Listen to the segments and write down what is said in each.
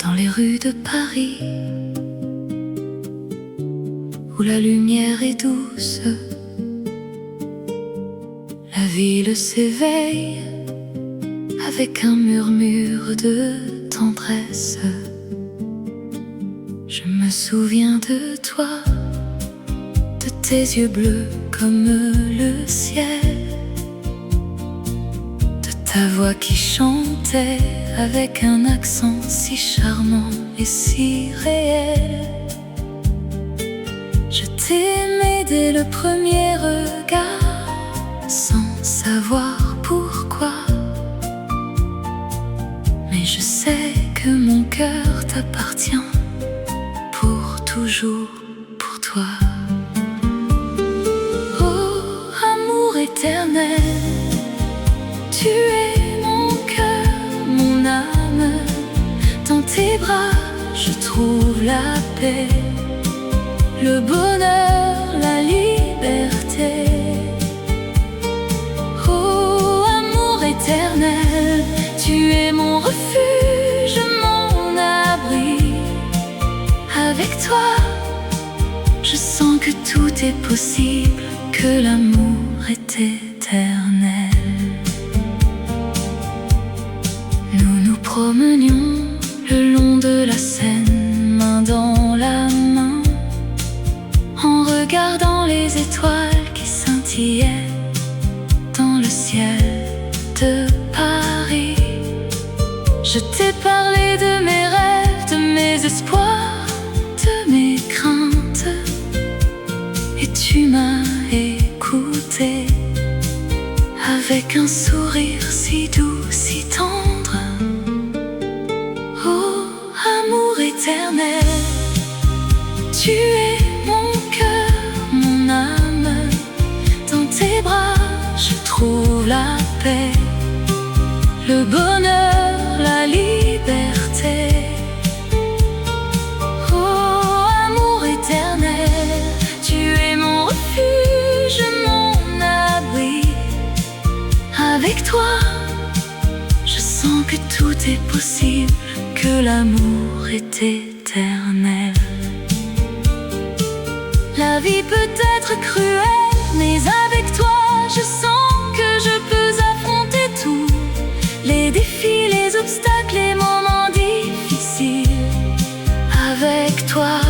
Dans les rues de Paris, où la lumière est douce, la ville s'éveille avec un murmure de tendresse. Je me souviens de toi, de tes yeux bleus comme le ciel, de ta voix qui chantait avec un accent si charmant et si réel. Je t'aimais dès le premier regard, sans savoir pourquoi. Mais je sais que mon cœur t'appartient, pour toujours, pour toi. Oh, amour éternel, tu es mon cœur, mon âme. Dans tes bras, je trouve la paix, le bonheur, la liberté. Oh, amour éternel, tu es mon refuge, mon abri. Avec toi, je sens que tout est possible, que l'amour est éternel. Nous nous promenions le long de la Seine, main dans la main, en regardant les étoiles qui scintillaient dans le ciel de Paris. Je t'ai parlé de mes rêves, de mes espoirs, de mes craintes, et tu m'as écouté avec un sourire si doux, si tendre. Oh, amour éternel, tu es mon cœur, mon âme. Dans tes bras, je trouve la paix, le bonheur, la liberté. Oh, amour éternel, tu es mon refuge, mon abri. Avec toi, je sens que tout est possible, que l'amour est éternel. La vie peut être cruelle, mais avec toi, je sens que je peux affronter tout. Les défis, les obstacles, les moments difficiles. Avec toi,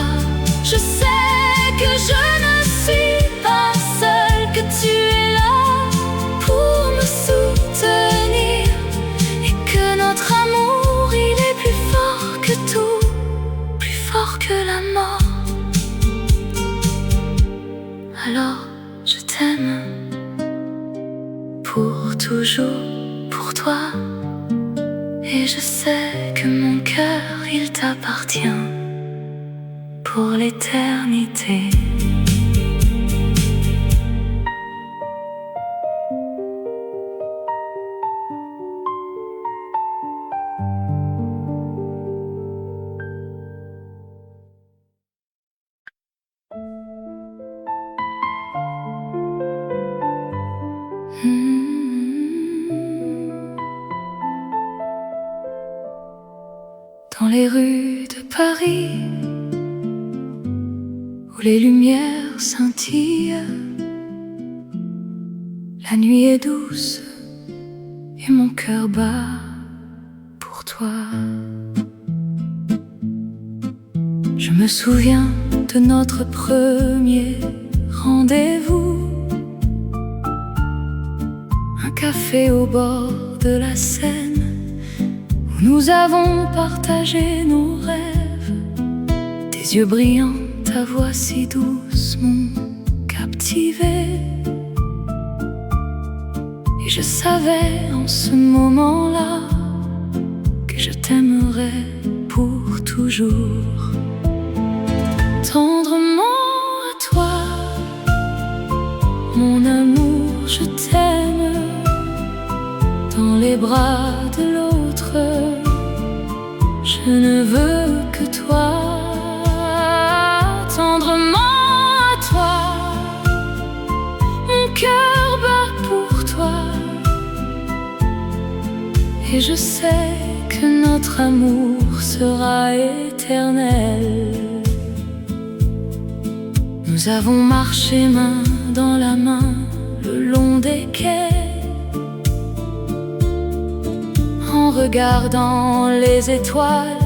je sais que je ne suis pas seule, que tu es là pour me soutenir, et que notre amour, il est plus fort que tout, plus fort que la mort. Alors je t'aime, pour toujours, pour toi. Et je sais que mon cœur, il t'appartient, pour l'éternité. Dans les rues de Paris, où les lumières scintillent, la nuit est douce et mon cœur bat pour toi. Je me souviens de notre premier rendez-vous, un café au bord de la Seine, où nous avons partagé nos rêves. Tes yeux brillants, ta voix si douce m'ont captivé. Et je savais en ce moment-là que je t'aimerais pour toujours. Tendrement à toi, mon amour, je t'aime. Dans les bras de l'autre, je ne veux que toi. Tendrement à toi, mon cœur amour sera éternel. Nous avons marché main dans la main le long des quais, en regardant les étoiles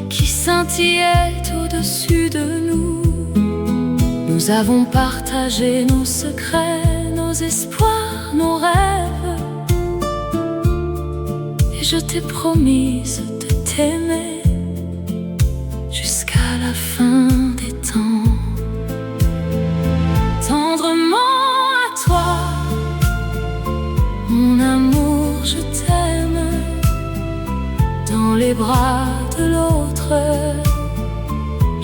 qui scintillaient au-dessus de nous. Nous avons partagé nos secrets, nos espoirs, nos rêves, et je t'ai promise de t'aimer jusqu'à la fin des temps. Tendrement à toi, mon amour, je t'aime. Dans les bras de l'autre,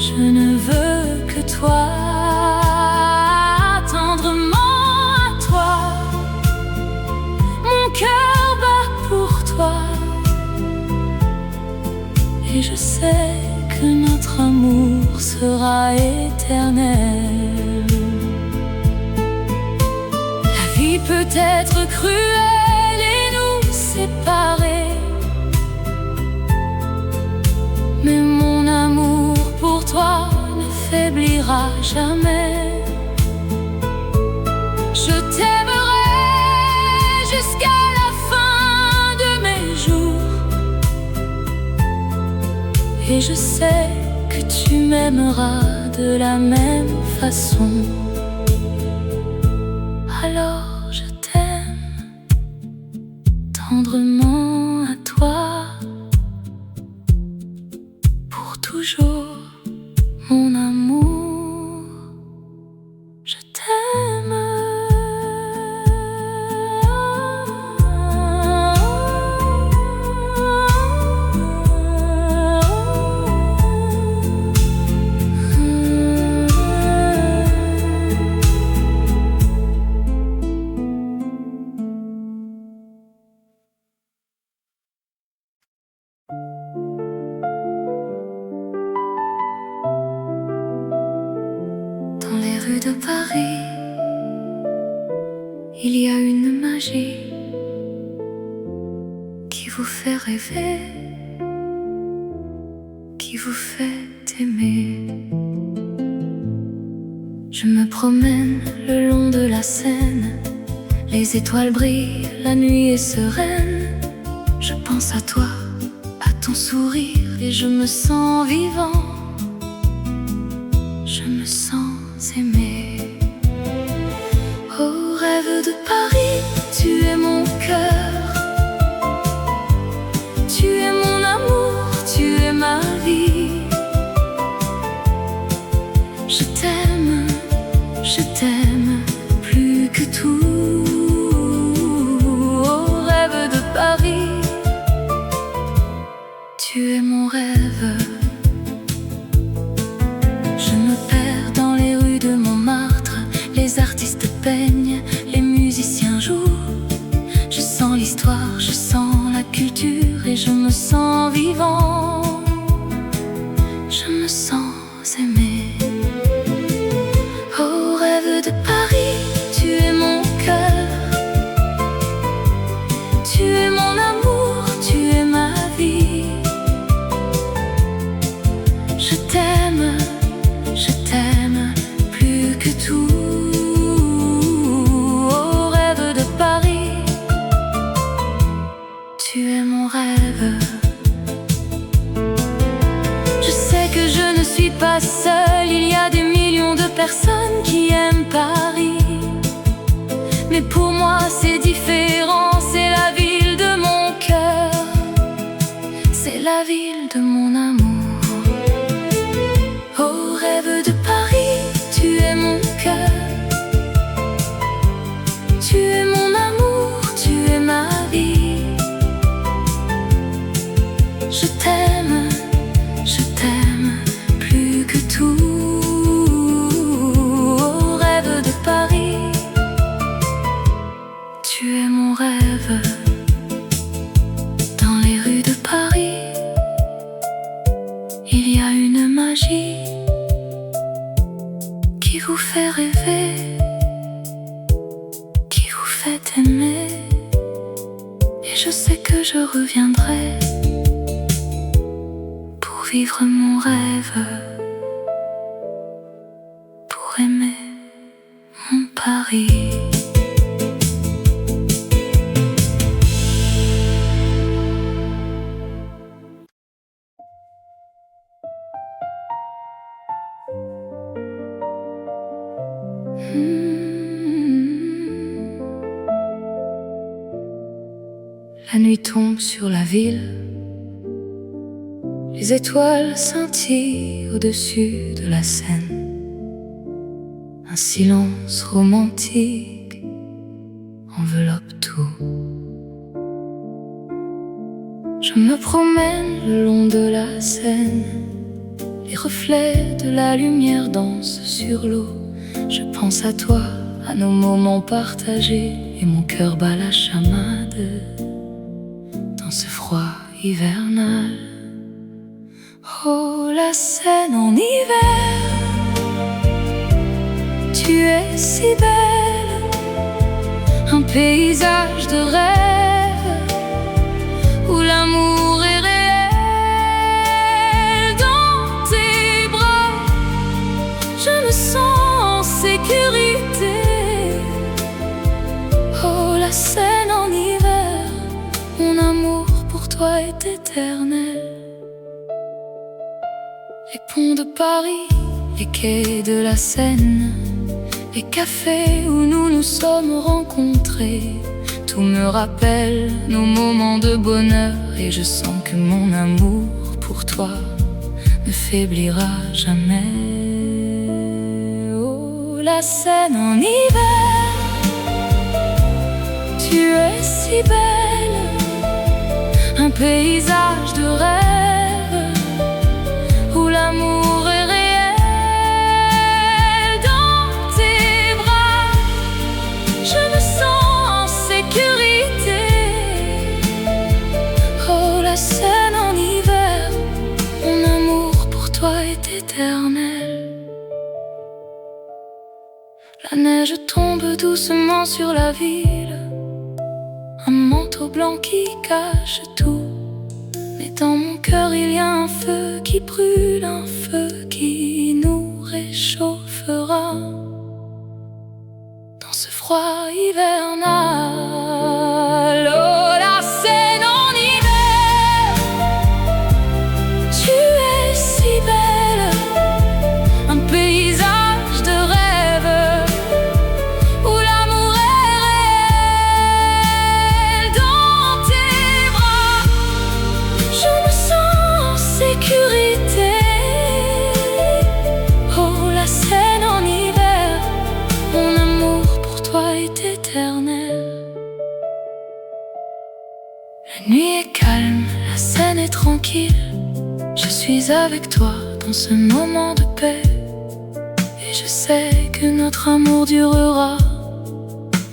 je ne veux que toi. Tendrement à toi, mon cœur bat pour toi, et je sais que notre amour sera éternel. La vie peut être cruelle et nous séparer, mais mon amour pour toi ne faiblira jamais. Je t'aimerai jusqu'à la fin de mes jours, et je sais que tu m'aimeras de la même façon. Alors je t'aime tendrement à toi, pour toujours, mon amour, je t'aime. Dans les rues de Paris, il y a une magie qui vous fait rêver, qui vous fait aimer. Je me promène le long de la Seine, les étoiles brillent, la nuit est sereine. Je pense à toi, à ton sourire, et je me sens vivant. Je me sens aimé. Oh, rêve de Paris, tu es mon cœur, tu es mon amour, tu es ma vie. Je t'aime plus que tout. Oh, rêve de Paris, tu es mon rêve. Je me perds dans les rues de Montmartre, les artistes peignent, les musiciens jouent. Je sens l'histoire, je sens la culture, et je me sens vivant. Je me sens aimé. Oh, rêve de Paris, tu es mon cœur, tu es mon amour, tu es ma vie. Je t'aime plus que tout. Oh, rêve de Paris, tu es mon rêve. Je sais que je ne suis pas seule, il y a des millions de personnes qui aiment Paris, mais pour moi c'est différent, c'est la ville de mon cœur, c'est la ville de mon amour. Oh, rêve de Paris, tu es mon cœur, tu es mon amour, tu es ma vie. Je t'aime plus que tout. Oh, rêve de Paris, tu es mon rêve. Dans les rues de Paris, il y a une magie qui vous fait rêver, qui vous fait aimer. Et je sais que je reviendrai vivre mon rêve, pour aimer mon Paris. La nuit tombe sur la ville, les étoiles scintillent au-dessus de la Seine. Un silence romantique enveloppe tout. Je me promène le long de la Seine, les reflets de la lumière dansent sur l'eau. Je pense à toi, à nos moments partagés, et mon cœur bat la chamade dans ce froid hivernal. Oh, la Seine en hiver, tu es si belle, un paysage de rêve où l'amour est réel. Dans tes bras, je me sens en sécurité. Oh, la Seine en hiver, mon amour pour toi est éternel. Les ponts de Paris, les quais de la Seine, les cafés où nous nous sommes rencontrés, tout me rappelle nos moments de bonheur, et je sens que mon amour pour toi ne faiblira jamais. Oh, la Seine en hiver, tu es si belle, un paysage de rêve où l'amour est réel. Dans tes bras, je me sens en sécurité. Oh, la Seine en hiver, mon amour pour toi est éternel. La neige tombe doucement sur la ville, un manteau blanc qui cache tout. Mais dans mon cœur il y a un feu qui brûle, un feu qui nous réchauffera dans ce froid hivernal. Oh, la Seine en hiver, tu es si belle, un paysage de rêve où l'amour est réel. Dans tes bras, je me sens en sécurité. Oh, la Seine en hiver, mon amour pour toi est éternel. La nuit est calme, la Seine est tranquille. Je suis avec toi dans ce moment de paix, et je sais que notre amour durera,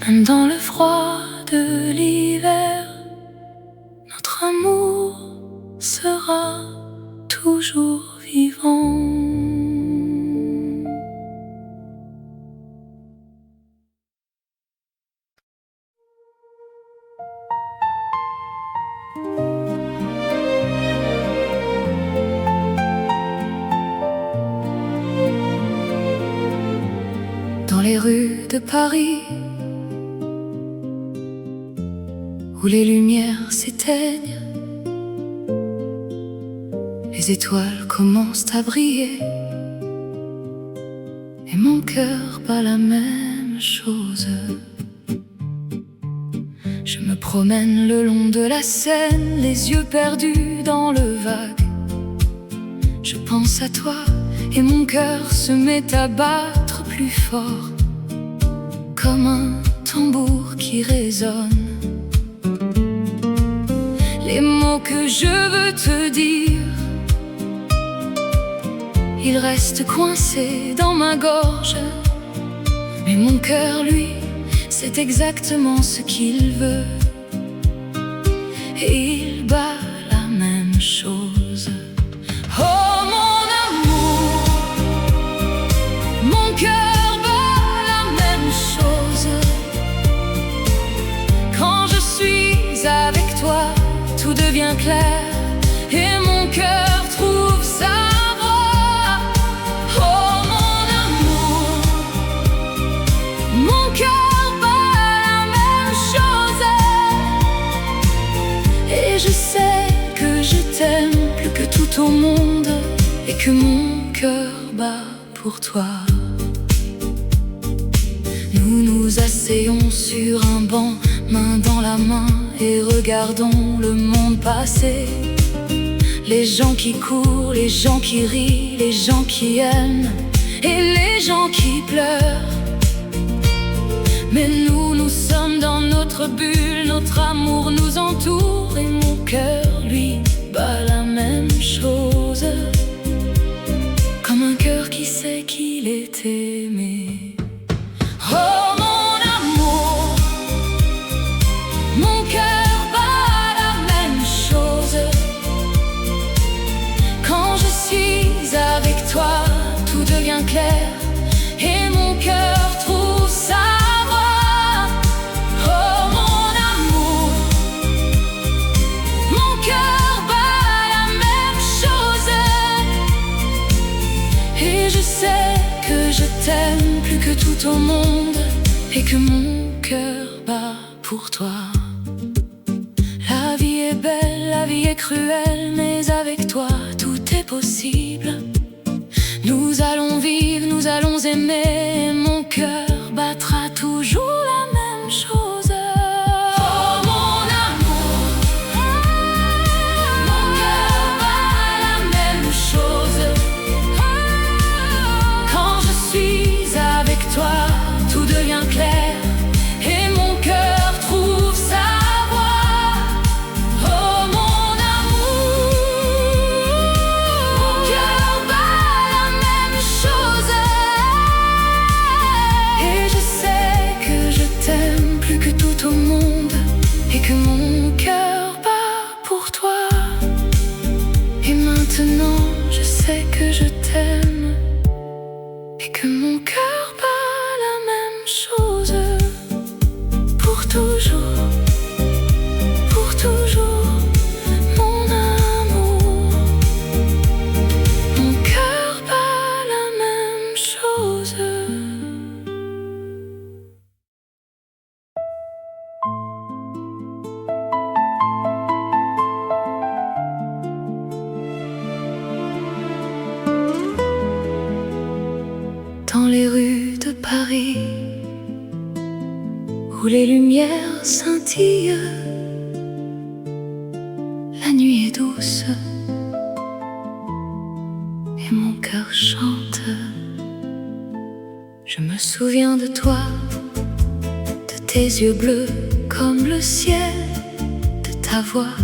même dans le froid de l'hiver. Notre amour sera toujours vivant. Dans les rues de Paris, où les lumières s'éteignent, les étoiles commencent à briller, et mon cœur bat la même chose. Je me promène le long de la Seine, les yeux perdus dans le vague. Je pense à toi et mon cœur se met à battre plus fort, comme un tambour qui résonne. Les mots que je veux te dire, ils restent coincés dans ma gorge, mais mon cœur, lui, c'est exactement ce qu'il veut, et il bat la même chose. Oh, mon amour, mon cœur bat la même chose. Quand je suis avec toi, tout devient clair, et mon cœur trouve tout au monde et que mon cœur bat pour toi. Nous nous asseyons sur un banc, main dans la main, et regardons le monde passer. Les gens qui courent, les gens qui rient, les gens qui aiment et les gens qui pleurent. Mais nous sommes dans notre bulle, notre amour nous entoure, et mon cœur, lui, bat la même chose, comme un cœur qui sait qu'il est aimé. Oh mon amour, mon cœur bat la même chose. Quand je suis avec toi, tout devient clair, et mon cœur trouve sa voie. Oh mon amour, mon cœur bat la même chose, et je sais que je t'aime plus que tout au monde, et que mon cœur bat pour toi. La vie est belle, la vie est cruelle, mais avec toi tout est possible. Nous allons vivre, nous allons aimer, et mon cœur battra toujours la même chose. Oh mon amour, mon cœur bat la même chose. Quand je suis avec toi, tout devient clair, et mon cœur trouve sa voie. Oh mon amour, mon cœur bat la même chose, et je sais que je t'aime plus que tout au monde, et que mon cœur bat pour toi. Et maintenant je sais que je t'aime, et que mon cœur bat la même chose, pour toujours, mon amour. Mon cœur bat la même chose. Dans les rues de Paris, où les lumières scintillent, la nuit est douce, et mon cœur chante. Je me souviens de toi, de tes yeux bleus comme le ciel, de ta voix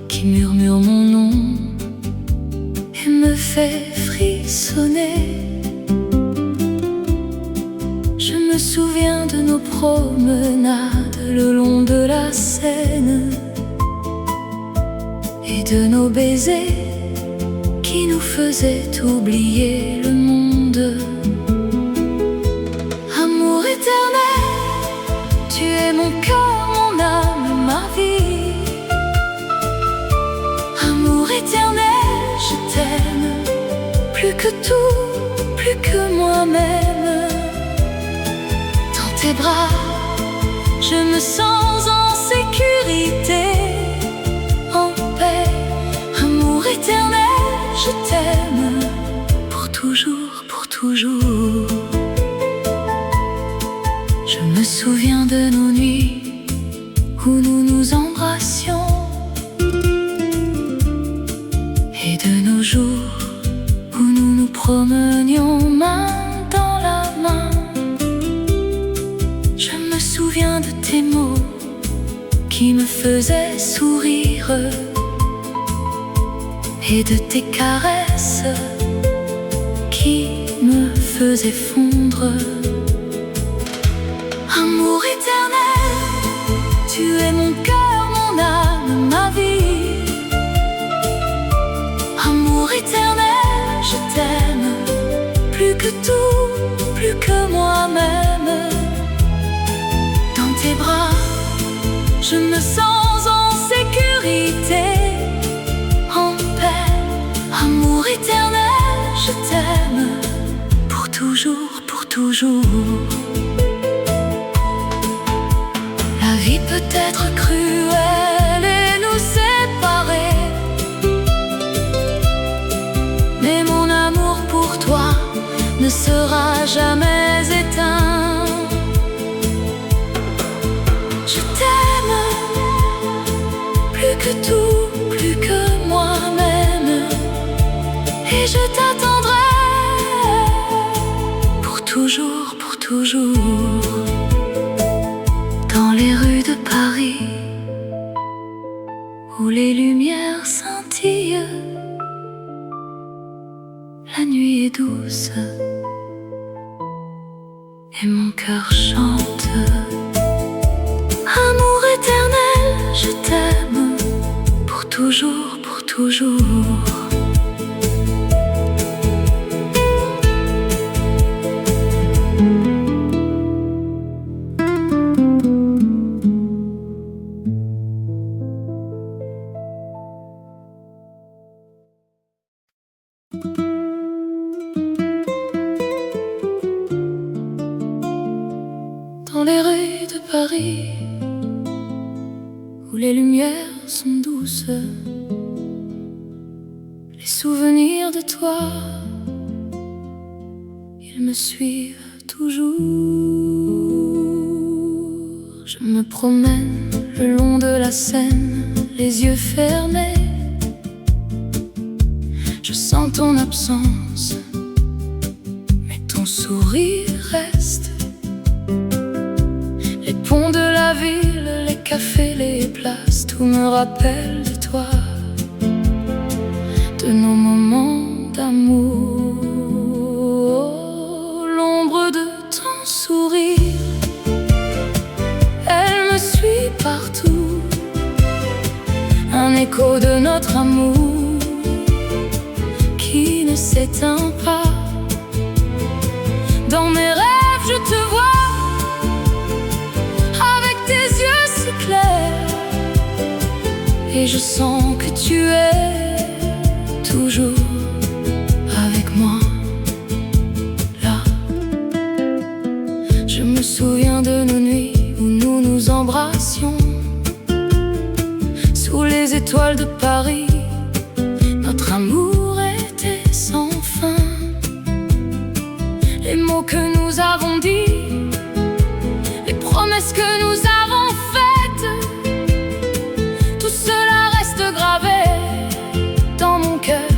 qui murmure mon nom et me fait frissonner. Je me souviens de nos promenades le long de la Seine, et de nos baisers qui nous faisaient oublier le monde. Amour éternel, tu es mon cœur, mon âme, ma vie. Amour éternel, je t'aime plus que tout, plus que moi-même. Dans tes bras, je me sens en sécurité, en paix. Amour éternel, je t'aime pour toujours, pour toujours. Je me souviens de nos nuits où nous nous embrassions, et de nos jours où nous nous promenions main dans la main. Je me souviens de tes mots qui me faisaient sourire, et de tes caresses qui me faisaient fondre. Amour éternel, tu es mon cœur, mon âme, ma vie. Amour éternel, je t'aime plus que tout, plus que moi-même. Dans tes bras, je me sens en sécurité, en paix. Amour éternel, je t'aime pour toujours, pour toujours. La vie peut être cruelle et nous séparer, ne sera jamais éteint. Je t'aime plus que tout, plus que moi-même, et je t'attendrai pour toujours, pour toujours, dans les rues de Paris où les lumières scintillent. La nuit est douce et mon cœur chante. Amour éternel, je t'aime pour toujours, pour toujours. Dans les rues de Paris où les lumières sont douces, les souvenirs de toi, ils me suivent toujours. Je me promène le long de la Seine, les yeux fermés. Je sens ton absence, mais ton sourire reste. Les ponts de la ville, les cafés, les places, tout me rappelle de toi, de nos moments d'amour. L'ombre de ton sourire, elle me suit partout, un écho de notre amour qui ne s'éteint pas. Dans mes rêves, je te vois et je sens que tu es toujours avec moi, là. Je me souviens de nos nuits où nous nous embrassions sous les étoiles de Paris. Notre amour était sans fin. Les mots que nous avons dits, les promesses que nous avons faites, tout cela reste gravé dans mon cœur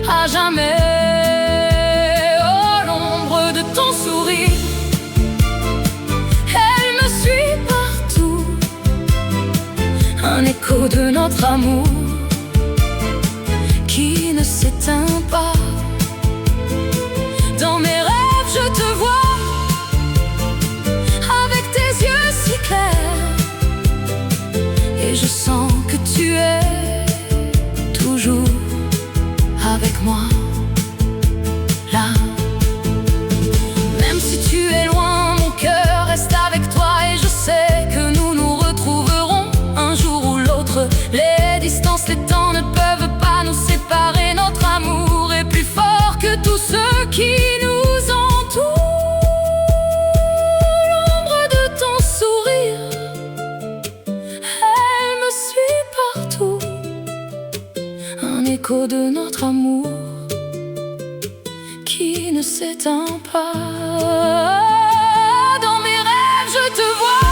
à jamais. Oh, l'ombre de ton sourire, elle me suit partout, un écho de notre amour qui ne s'éteint pas. Dans mes rêves, je te vois avec tes yeux si clairs, et je sens que tu es toujours avec moi, là. Même si tu es loin, mon cœur reste avec toi, et je sais que nous nous retrouverons un jour ou l'autre. Les distances, les temps ne peuvent pas nous séparer. Notre amour est plus fort que tout ce qui nous entoure. L'ombre de ton sourire, elle me suit partout, un écho de notre amour qui ne s'éteint pas. Dans mes rêves, je te vois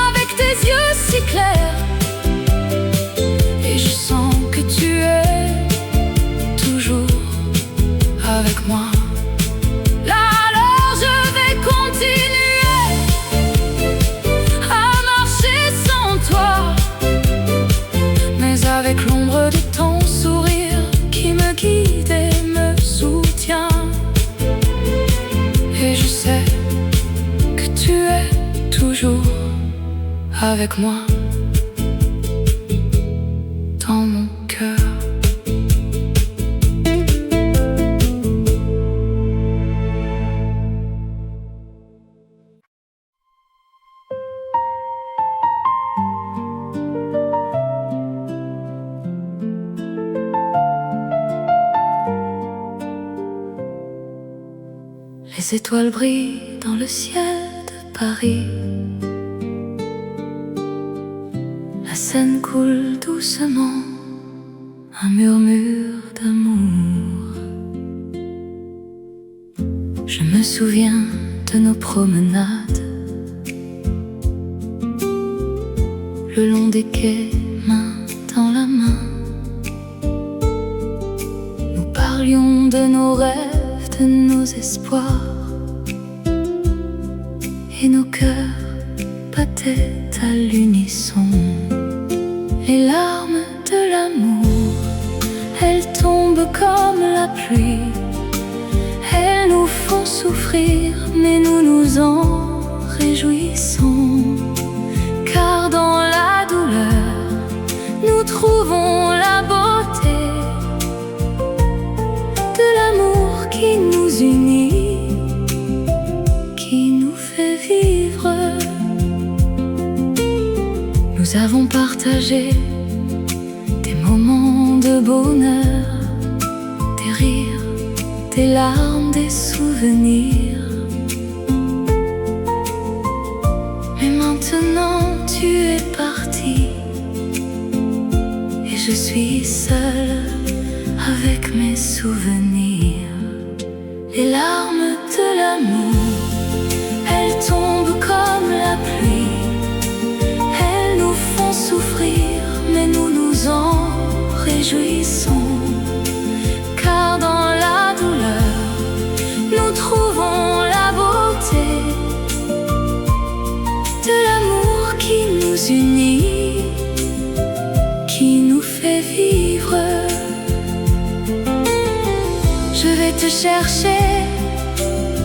avec tes yeux si clairs, et je sens que tu es toujours avec moi. Là, alors je vais continuer à marcher sans toi, mais avec l'ombre de ton sourire qui me guide et me soutient. Et je sais que tu es toujours avec moi, dans mon cœur. Les étoiles brillent dans le ciel de Paris. La Seine coule doucement, un murmure d'amour. Je me souviens de nos promenades le long des quais, main dans la main. Nous parlions de nos rêves, de nos espoirs, et nos cœurs battaient à l'unisson. Les larmes de l'amour, elles tombent comme la pluie. Elles nous font souffrir, mais nous nous en réjouissons. Car dans la douleur, nous trouvons la beauté de l'amour qui nous unit, qui nous fait vivre. Nous avons partagé des moments de bonheur, des rires, des larmes, des souvenirs. Mais maintenant tu es parti et je suis seule avec mes souvenirs. Les larmes de l'amour, elles tombent comme la pluie. Elles nous font souffrir, mais nous nous en réjouissons. Car dans la douleur, nous trouvons la beauté de l'amour qui nous unit, qui nous fait vivre. Je vais te chercher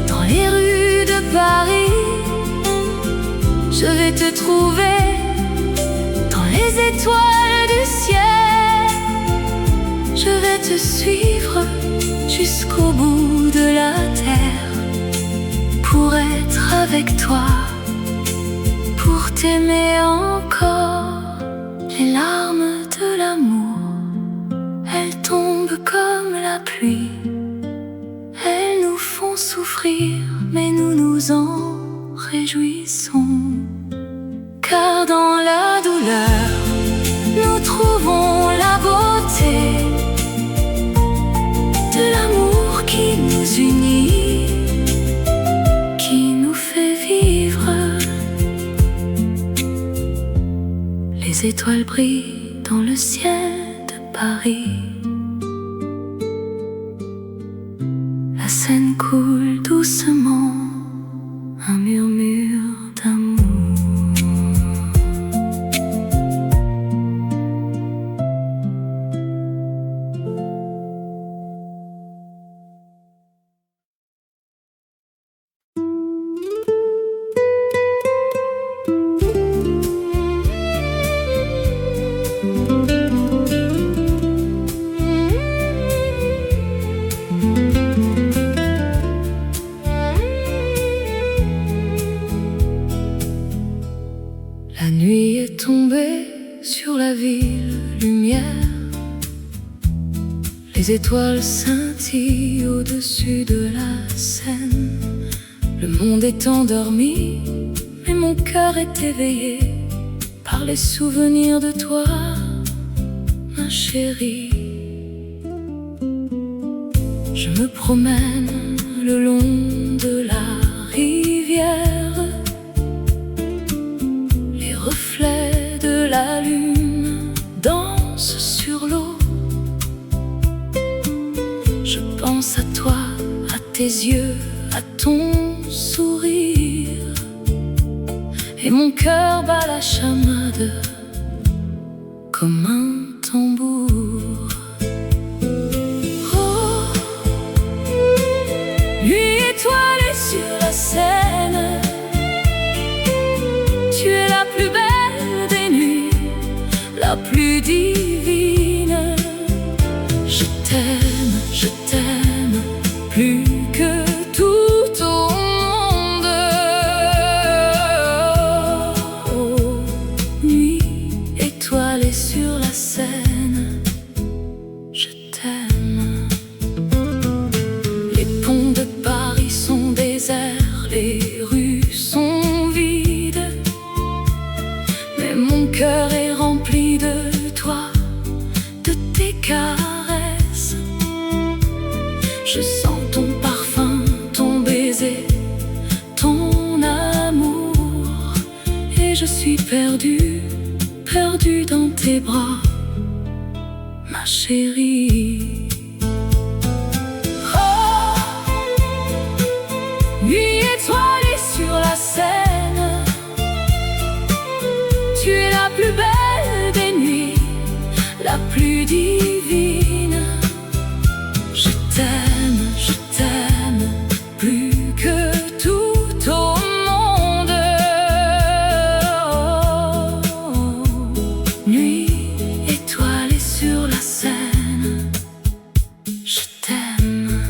dans les rues de Paris. Je vais te trouver dans les étoiles du ciel. Je vais te suivre jusqu'au bout de la terre pour être avec toi, pour t'aimer encore. Les larmes de l'amour, elles tombent comme la pluie. Elles nous font souffrir, mais nous nous en réjouissons. Car dans la douleur, nous trouvons la beauté de l'amour qui nous unit, qui nous fait vivre. Les étoiles brillent dans le ciel de Paris. La Seine coule doucement, un murmure d'amour. La nuit est tombée sur la ville lumière. Les étoiles scintillent au-dessus de la Seine. Le monde est endormi, mais mon cœur est éveillé par les souvenirs de toi, ma chérie. Je me promène le long de la rivière. Les reflets de la lune dansent sur l'eau. Je pense à toi, à tes yeux, à ton sourire, et mon cœur bat la chamade comme un tambour. Oh, nuit étoilée sur la Seine, tu es la plus belle des nuits, la plus divine. Je t'aime plus que tout au monde. Oh, nuit étoilée sur la Seine, je suis perdue, perdue dans tes bras, ma chérie. Oh, nuit étoilée sur la Seine, tu es la plus belle des nuits, la plus divine. Je t'aime plus que tout au monde. Oh, nuit étoilée sur la Seine, je t'aime.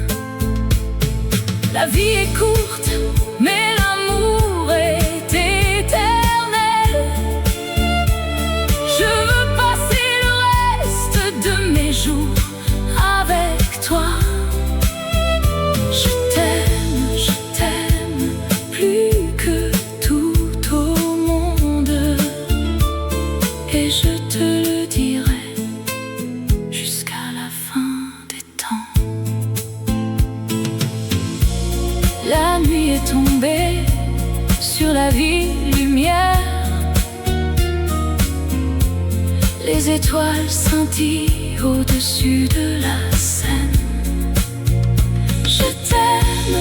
La vie est courte, mais l'amour est éternel. Je veux passer le reste de mes jours avec toi. Je t'aime plus que tout au monde, et je te le dirai jusqu'à la fin des temps. La nuit est tombée sur la ville lumière, les étoiles scintillent au-dessus de la Seine. Je t'aime,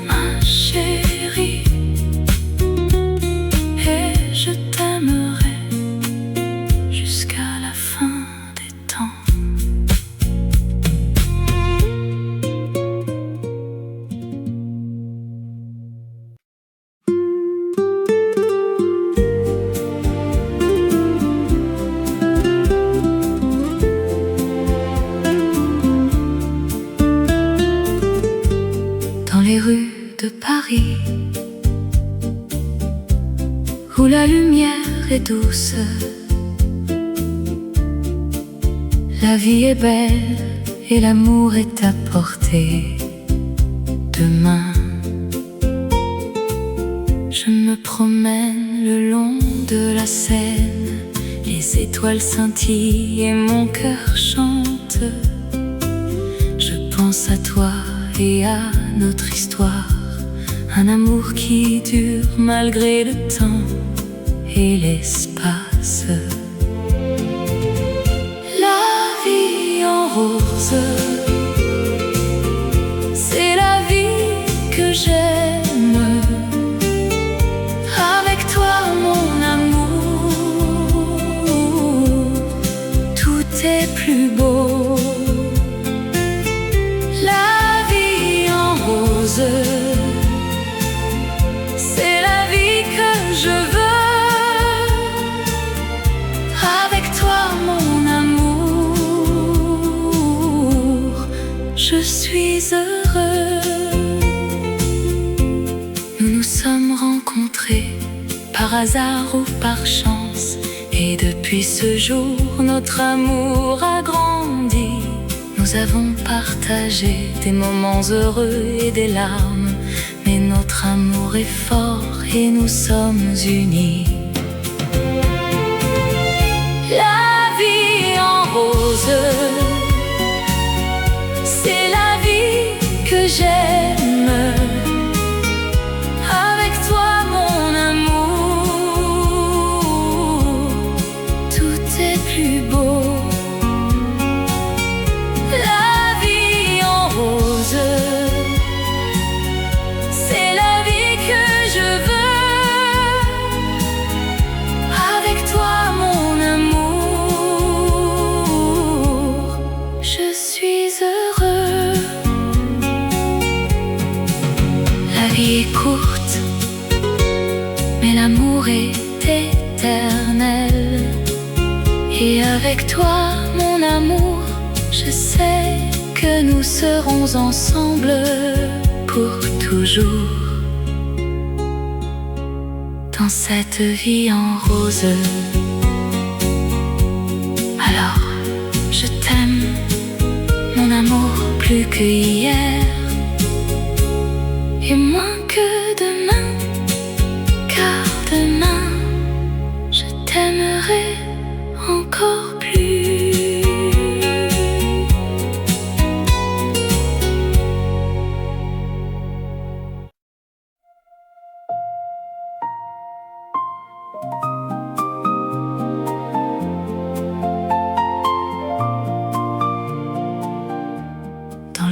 ma chérie, et je t'aimerai jusqu'à la fin des temps. Dans les rues de Paris, où la lumière est douce, la vie est belle et l'amour est à portée de main. Je me promène le long de la Seine, les étoiles scintillent et mon cœur chante. Je pense à toi et à notre histoire, un amour qui dure malgré le temps et l'espace. La vie en rose, c'est la vie que j'aime. Avec toi mon amour, tout est plus beau. C'est la vie que je veux. Avec toi mon amour, je suis heureux. Nous nous sommes rencontrés par hasard ou par chance, et depuis ce jour notre amour a grandi. Nous avons partagé des moments heureux et des larmes, mais notre amour est fort et nous sommes unis. La vie en rose, c'est la vie que j'aime. Avec toi mon amour, tout est plus beau. C'est la vie que je veux. Avec toi mon amour, je suis heureux. La vie est courte, mais l'amour est éternel. Et avec toi mon amour, je sais que nous serons ensemble pour toujours dans cette vie en rose. Alors, je t'aime, mon amour, plus que hier et moins que demain, car demain, je t'aimerai encore plus.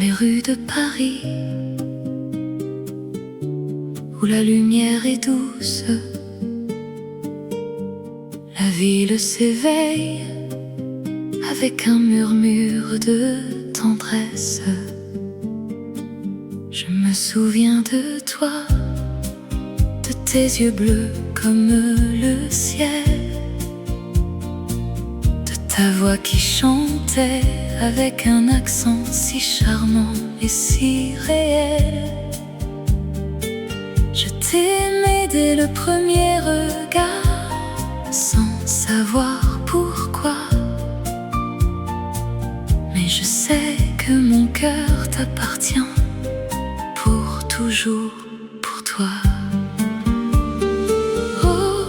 les rues de Paris, où la lumière est douce, la ville s'éveille avec un murmure de tendresse. Je me souviens de toi, de tes yeux bleus comme le ciel, de ta voix qui chantait avec un accent si charmant et si réel. Je t'aimais dès le premier regard, sans savoir pourquoi. Mais je sais que mon cœur t'appartient, pour toujours, pour toi. Oh,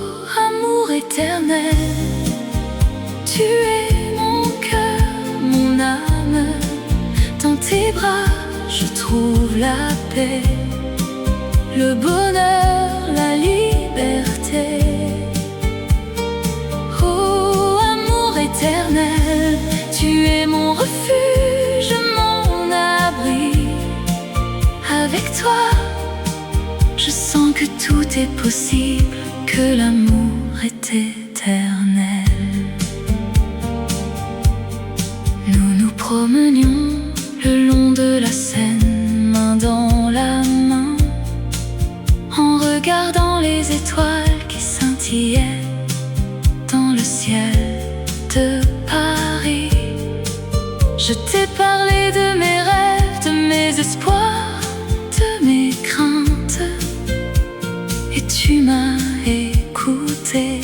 amour éternel, tu es mon cœur, mon âme. Dans tes bras, je trouve la paix, le bonheur, la liberté. Oh, amour éternel, tu es mon refuge, mon abri. Avec toi, je sens que tout est possible, que l'amour est éternel. Nous nous promenions le long de la Seine, main dans la main, en regardant les étoiles qui scintillaient dans le ciel de Paris. Je t'ai parlé de mes rêves, de mes espoirs, de mes craintes, et tu m'as écouté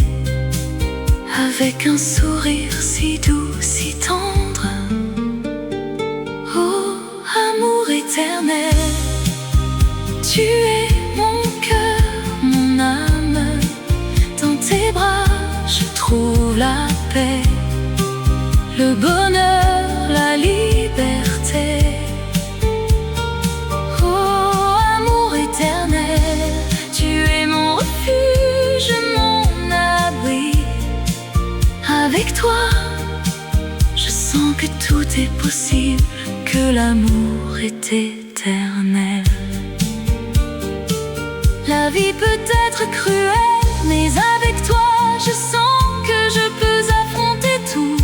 avec un sourire si doux, si tendre. Oh, amour éternel, tu es mon cœur, mon âme. Dans tes bras, je trouve la paix, le bonheur, la liberté. Oh, amour éternel, tu es mon refuge, mon abri. Avec toi, je sens que tout est possible, que l'amour est éternel. La vie peut être cruelle, mais avec toi, je sens que je peux affronter tout.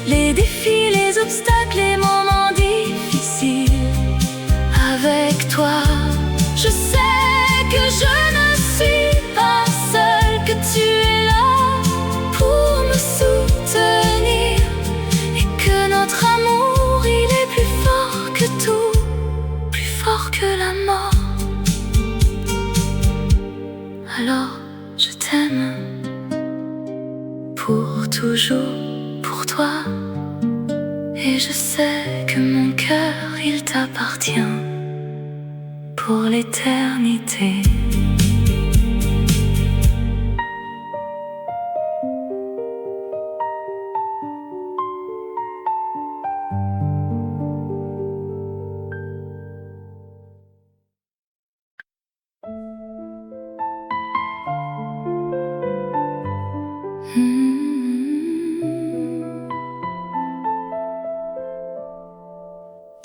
Les défis, les obstacles, les moments difficiles. Avec toi, je sais que je ne suis pas seule, que tu es là pour me soutenir, et que notre amour, il est plus fort que tout, plus fort que la mort. Alors je t'aime, pour toujours, pour toi. Et je sais que mon cœur, il t'appartient, pour l'éternité.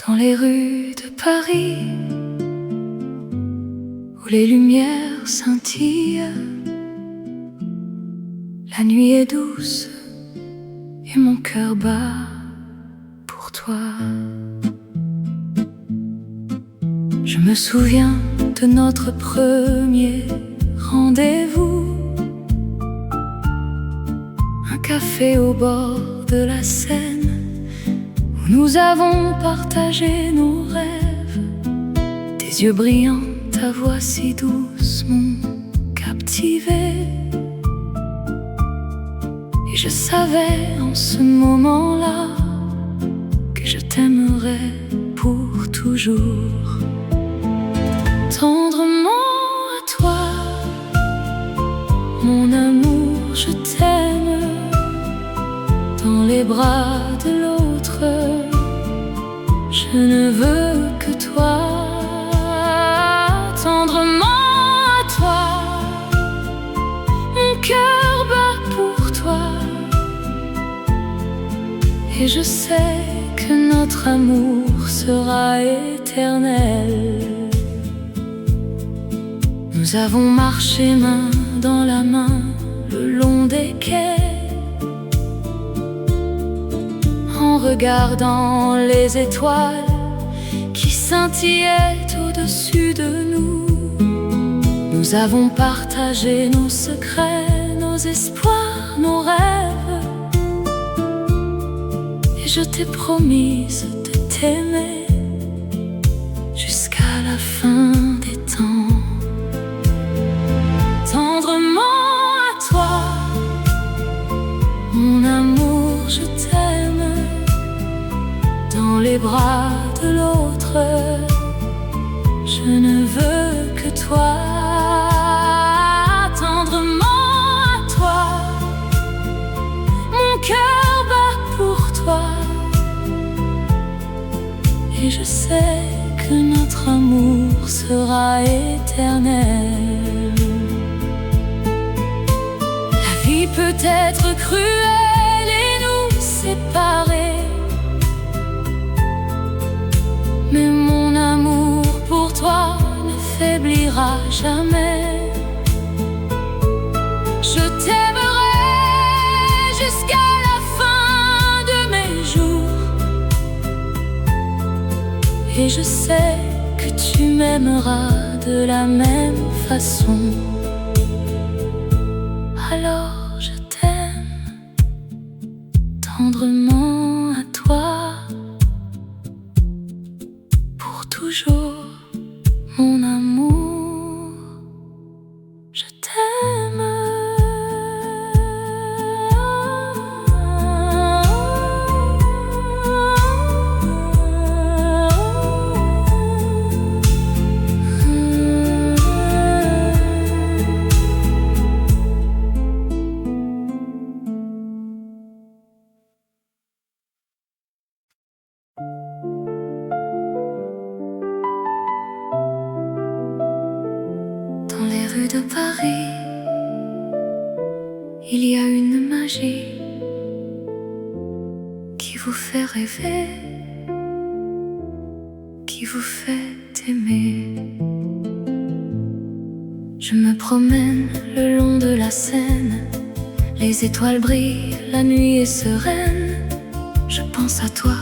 Dans les rues de Paris, où les lumières scintillent, la nuit est douce et mon cœur bat pour toi. Je me souviens de notre premier rendez-vous, un café au bord de la Seine, où nous avons partagé nos rêves. Tes yeux brillants, ta voix si douce m'ont captivé. Et je savais en ce moment-là que je t'aimerais pour toujours. Tendrement à toi, mon amour, je t'aime. Dans les bras de l'autre, je ne veux que toi. Tendrement à toi, mon cœur bat pour toi. Et je sais que notre amour sera éternel. Nous avons marché main dans la main le long des quais, en regardant les étoiles qui scintillaient au-dessus de nous. Nous avons partagé nos secrets, nos espoirs, nos rêves, et je t'ai promise de t'aimer jusqu'à la fin des temps. Tendrement à toi, mon amour, je t'aime. Dans les bras de l'autre, je ne veux que toi. Tendrement à toi, mon cœur bat pour toi, et je sais que notre amour sera éternel. La vie peut être cruelle et nous séparer, mais mon amour pour toi ne faiblira jamais. Je t'aimerai jusqu'à la fin de mes jours, et je sais que tu m'aimeras de la même façon. Alors je t'aime tendrement à toi, pour toujours, mon amour, je t'aime. Dans les rues de Paris, il y a une magie qui vous fait rêver, qui vous fait aimer. Je me promène le long de la Seine, les étoiles brillent, la nuit est sereine. Je pense à toi,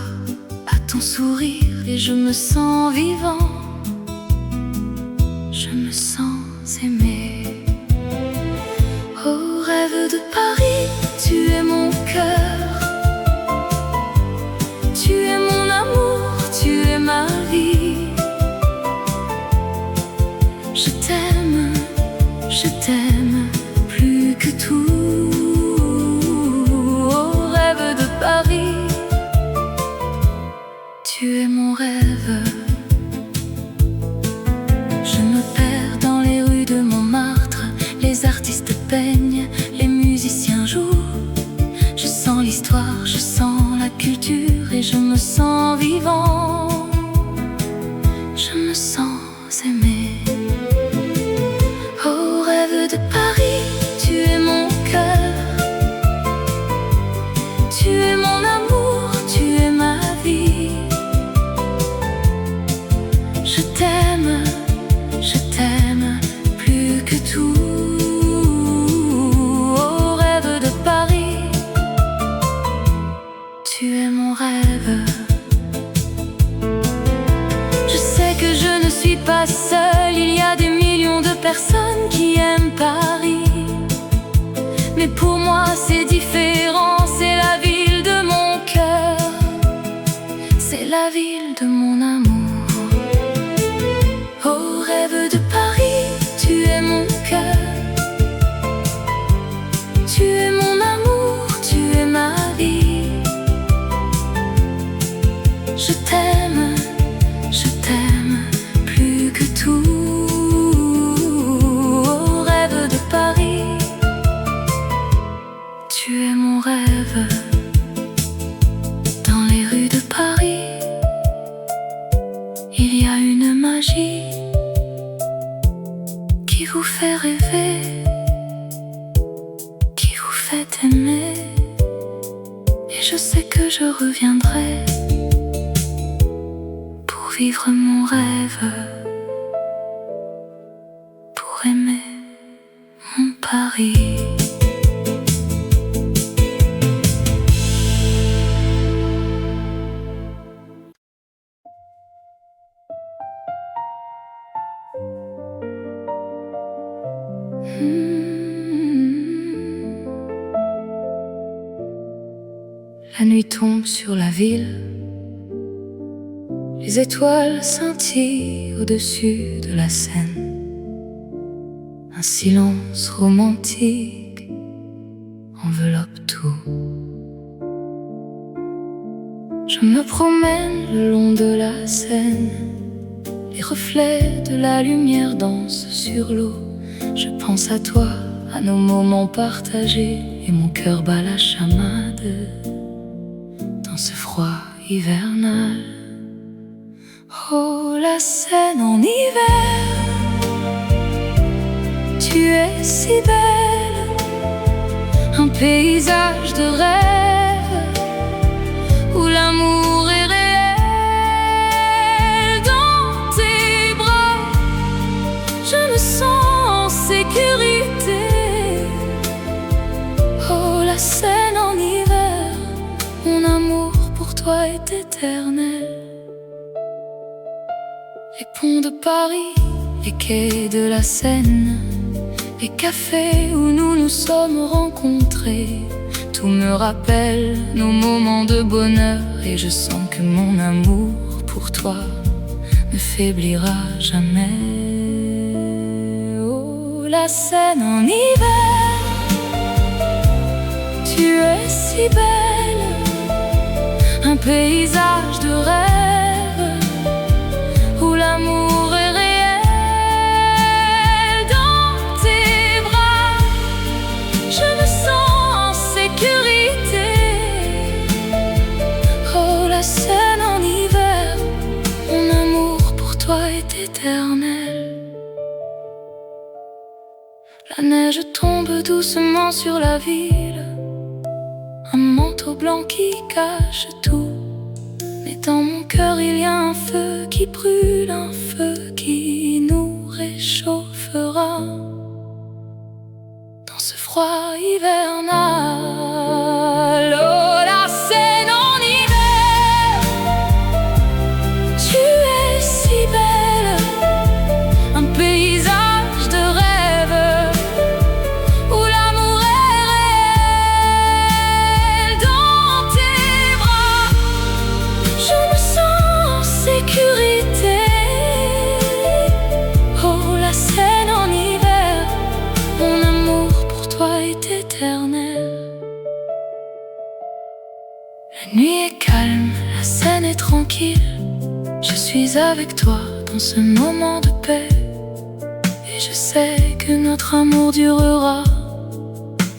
à ton sourire, et je me sens vivant. Je me sens aimé. Oh, rêve de Paris, tu es mon cœur, tu es mon amour, tu es ma vie. Je t'aime plus que tout. Oh, rêve de Paris, tu es mon rêve. Je me perds dans les rues de Montmartre, les artistes peignent, les musiciens jouent. Je sens l'histoire, je sens la culture, et je me sens vivant. Je me sens aimé. Oh, rêve de Paris, tu es mon cœur, tu es mon amour, tu es ma vie. Je t'aime plus que tout. Oh, rêve de Paris, tu es mon rêve. Je sais que je ne suis pas seule, il y a des millions de personnes qui aiment Paris, mais pour moi c'est différent, c'est la ville de mon cœur, c'est la ville de mon amour. Oh, rêve de Paris, tu es mon cœur, tu es mon amour, tu es ma vie. Je t'aime plus que tout. Oh, rêve de Paris, tu es mon rêve. Dans les rues de Paris, il y a une magie qui vous fait rêver, qui vous fait aimer, et je sais que je reviendrai vivre mon rêve, pour aimer mon Paris. La nuit tombe sur la ville, les étoiles scintillent au-dessus de la Seine. Un silence romantique enveloppe tout. Je me promène le long de la Seine, les reflets de la lumière dansent sur l'eau. Je pense à toi, à nos moments partagés, et mon cœur bat la chamade dans ce froid hivernal. Oh, la Seine en hiver, tu es si belle, un paysage de rêve où l'amour est réel. Dans tes bras, je me sens en sécurité. Oh, la Seine en hiver, mon amour pour toi est éternel. Les ponts de Paris, les quais de la Seine, les cafés où nous nous sommes rencontrés, tout me rappelle nos moments de bonheur, et je sens que mon amour pour toi ne faiblira jamais. Oh, la Seine en hiver, tu es si belle, un paysage de rêve où l'amour est réel. Dans tes bras, je me sens en sécurité. Oh, la Seine en hiver, mon amour pour toi est éternel. La neige tombe doucement sur la ville, un manteau blanc qui cache tout. Mais dans mon cœur il y a un feu qui brûle, un feu qui nous réchauffera dans ce froid hivernal. Oh, la Seine en hiver, tu es si belle, un paysage de rêve où l'amour est réel. Dans tes bras, je me sens en sécurité. Oh, la Seine en hiver, mon amour pour toi est éternel. La nuit est calme, la Seine est tranquille. Je suis avec toi dans ce moment de paix, et je sais que notre amour durera,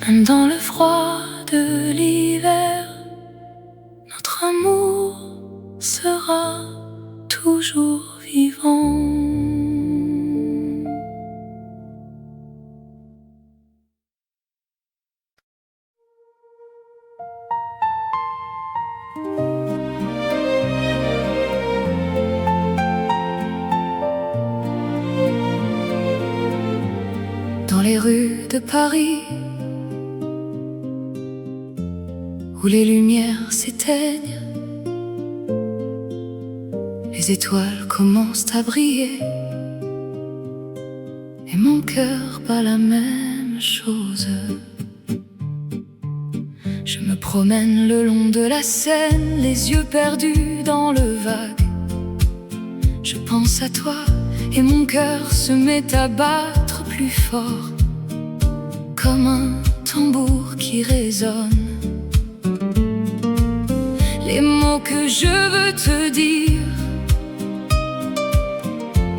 même dans le froid de l'hiver. Notre amour sera toujours vivant. Dans les rues de Paris, où les lumières s'éteignent, les étoiles commencent à briller, et mon cœur bat la même chose. Je me promène le long de la Seine, les yeux perdus dans le vague. Je pense à toi et mon cœur se met à battre plus fort, comme un tambour qui résonne. Les mots que je veux te dire,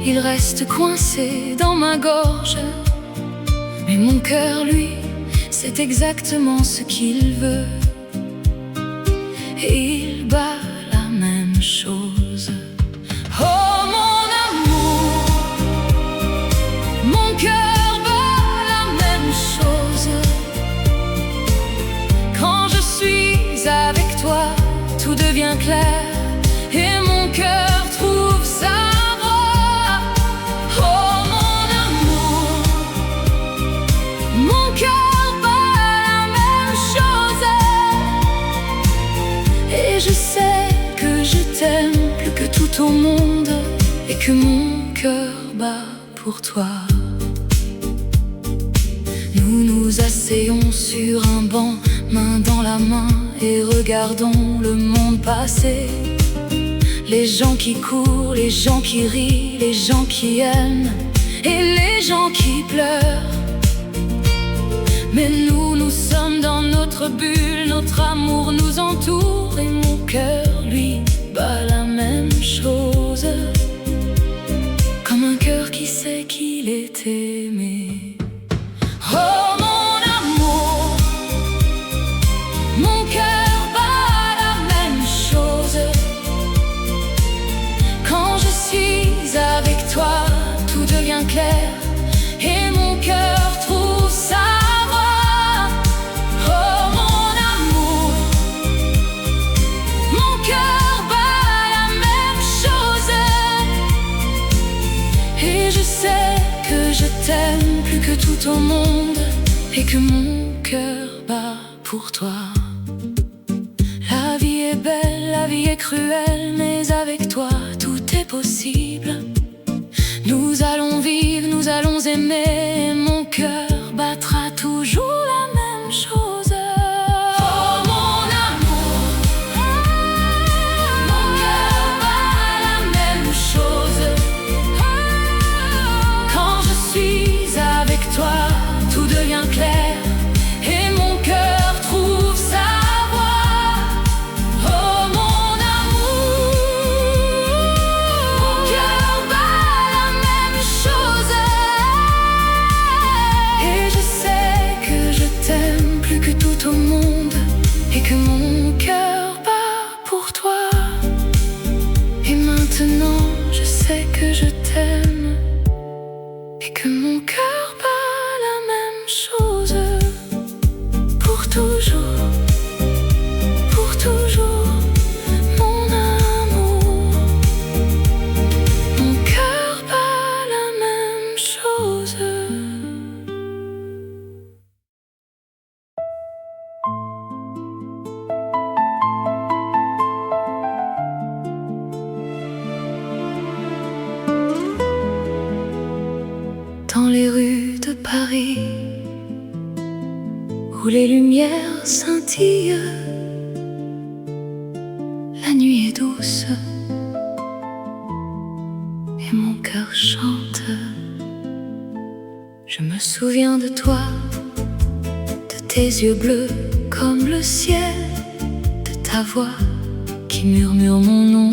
ils restent coincés dans ma gorge. Mais mon cœur, lui, c'est exactement ce qu'il veut, et il bat la même chose. Oh mon amour, mon cœur bat la même chose. Quand je suis avec toi, tout devient clair, et mon cœur trouve que mon cœur bat pour toi. Nous nous asseyons sur un banc, main dans la main, et regardons le monde passer. Les gens qui courent, les gens qui rient, les gens qui aiment et les gens qui pleurent. Mais nous, nous sommes dans notre bulle, notre amour nous entoure, et mon cœur, lui, bat la même chose, comme un cœur qui sait qu'il est aimé. Oh mon amour, mon cœur bat la même chose. Quand je suis avec toi, tout devient clair, et mon cœur trouve sa voie. Oh mon amour, mon cœur bat la même chose, et je sais que je t'aime plus que tout au monde, et que mon cœur bat pour toi. La vie est belle, la vie est cruelle, mais avec toi tout est possible. Nous allons vivre, nous allons aimer, et mon cœur battra toujours la même chose. Oh mon amour, mon cœur bat la même chose. Quand je suis avec toi, tout devient clair, et mon cœur trouve sa voie. Oh mon amour, mon cœur bat la même chose, et je sais que je t'aime plus que tout au monde, et que mon cœur bat pour toi. Et maintenant je sais que je t'aime, et que mon cœur bat la même chose, pour toujours, mon amour. Mon cœur bat la même chose. Dans les rues de Paris, où les lumières scintillent, la nuit est douce, et mon cœur chante. Je me souviens de toi, de tes yeux bleus comme le ciel, de ta voix qui murmure mon nom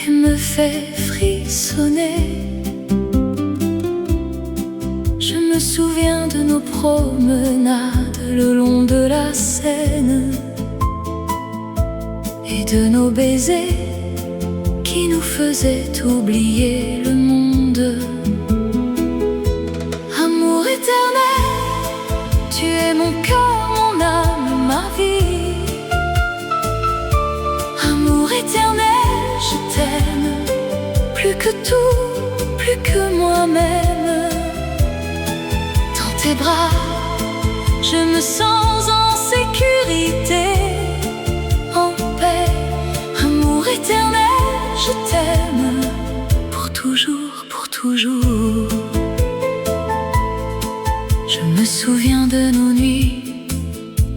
et me fait frissonner. Je me souviens de nos promenades le long de la Seine, et de nos baisers qui nous faisaient oublier le monde. Amour éternel, tu es mon cœur, mon âme, ma vie. Amour éternel, je t'aime plus que tout, plus que moi-même. Dans tes bras, je me sens en sécurité, en paix. Amour éternel, je t'aime pour toujours, pour toujours. Je me souviens de nos nuits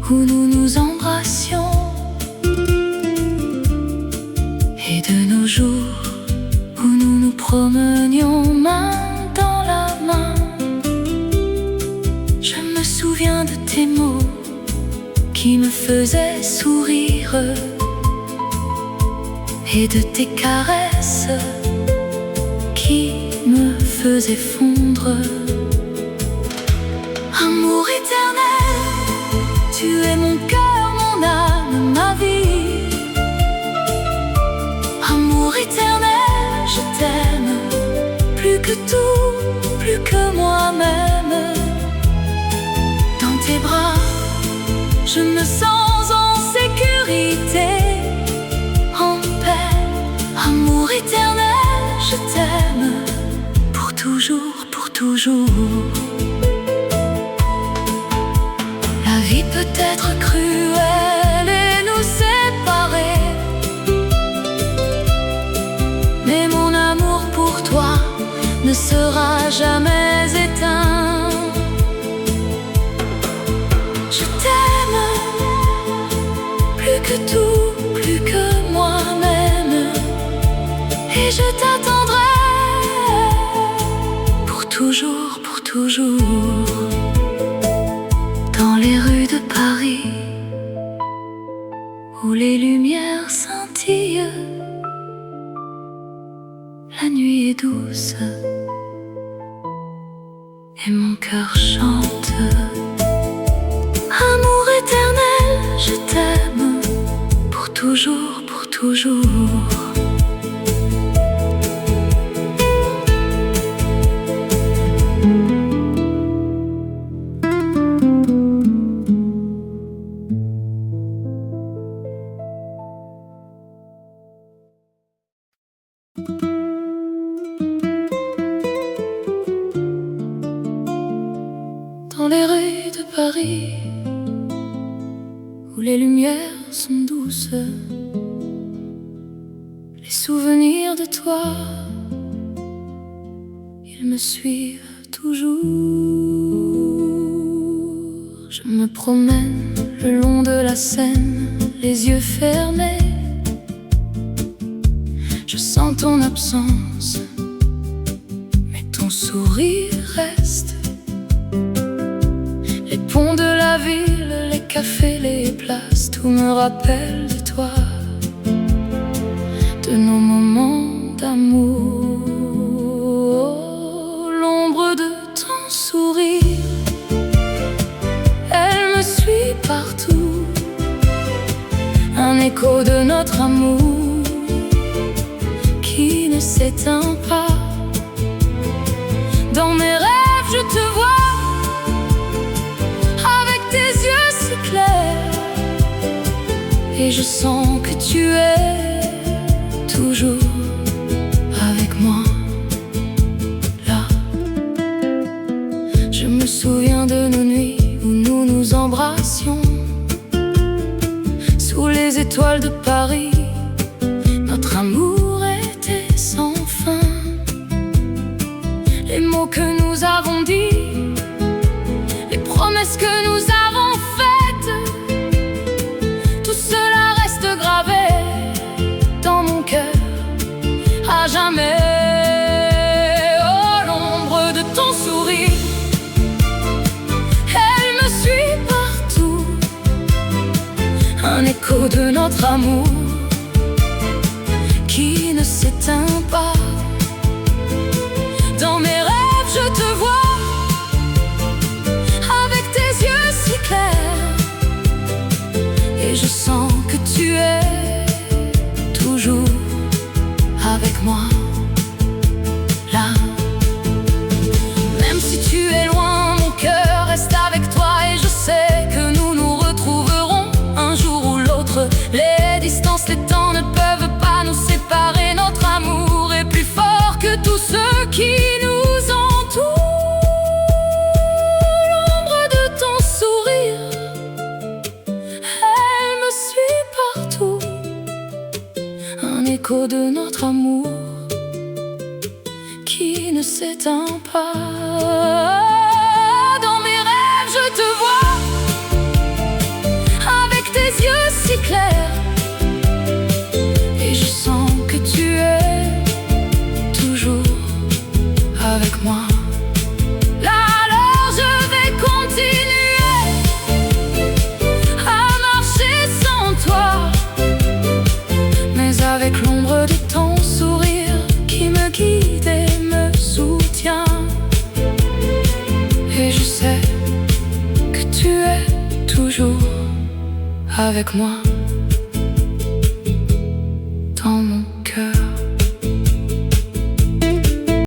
où nous nous embrassions, et de nos jours où nous nous promenions main dans la main. Je me souviens de tes mots qui me faisaient sourire, et de tes caresses qui me faisaient fondre. Amour éternel, tu es mon cœur, mon âme, ma vie. Amour éternel, je t'aime plus que tout, plus que moi-même. Dans tes bras, je me sens en sécurité, en paix. Amour éternel, je t'aime pour toujours, pour toujours. La vie peut être cruelle et nous séparer, mais mon ne sera jamais éteint. Je t'aime plus que tout, plus que moi-même, et je t'attendrai pour toujours, pour toujours, dans les rues de Paris où les lumières scintillent. La nuit est douce et mon cœur chante. Amour éternel, je t'aime pour toujours, pour toujours. Dans les rues de Paris où les lumières sont douces, les souvenirs de toi, ils me suivent toujours. Je me promène le long de la Seine, les yeux fermés. Je sens ton absence, mais ton sourire reste. Les ponts de la ville, les cafés, les places, tout me rappelle de toi, de nos moments d'amour. L'ombre de ton sourire, elle me suit partout, un écho de notre amour qui ne s'éteint pas. Dans mes rêves, je te vois, tes yeux si clairs, et je sens que tu es toujours avec moi, là. Je me souviens de nos nuits où nous nous embrassions sous les étoiles de Paris. Notre amour était sans fin. Les mots que nous avons dit, les promesses que nous avons faites, tout cela reste gravé dans mon cœur à jamais. Oh, l'ombre de ton sourire, elle me suit partout, un écho de notre amour qui ne s'éteint pas. Dans mes rêves, je te vois, et je sens que tu es toujours avec moi, là. Même si tu es loin, mon cœur reste avec toi, et je sais que nous nous retrouverons un jour ou l'autre. Les distances, les temps ne peuvent pas nous séparer. Notre amour est plus fort que tout ce qui nous entoure. L'écho de notre amour qui ne s'éteint pas. Dans mes rêves, je te vois, avec tes yeux si clairs, et je sens que tu es toujours avec moi. Là, alors je vais continuer à marcher sans toi, mais avec l'ombre de ton sourire qui me guide et me soutient. Et je sais que tu es toujours avec moi.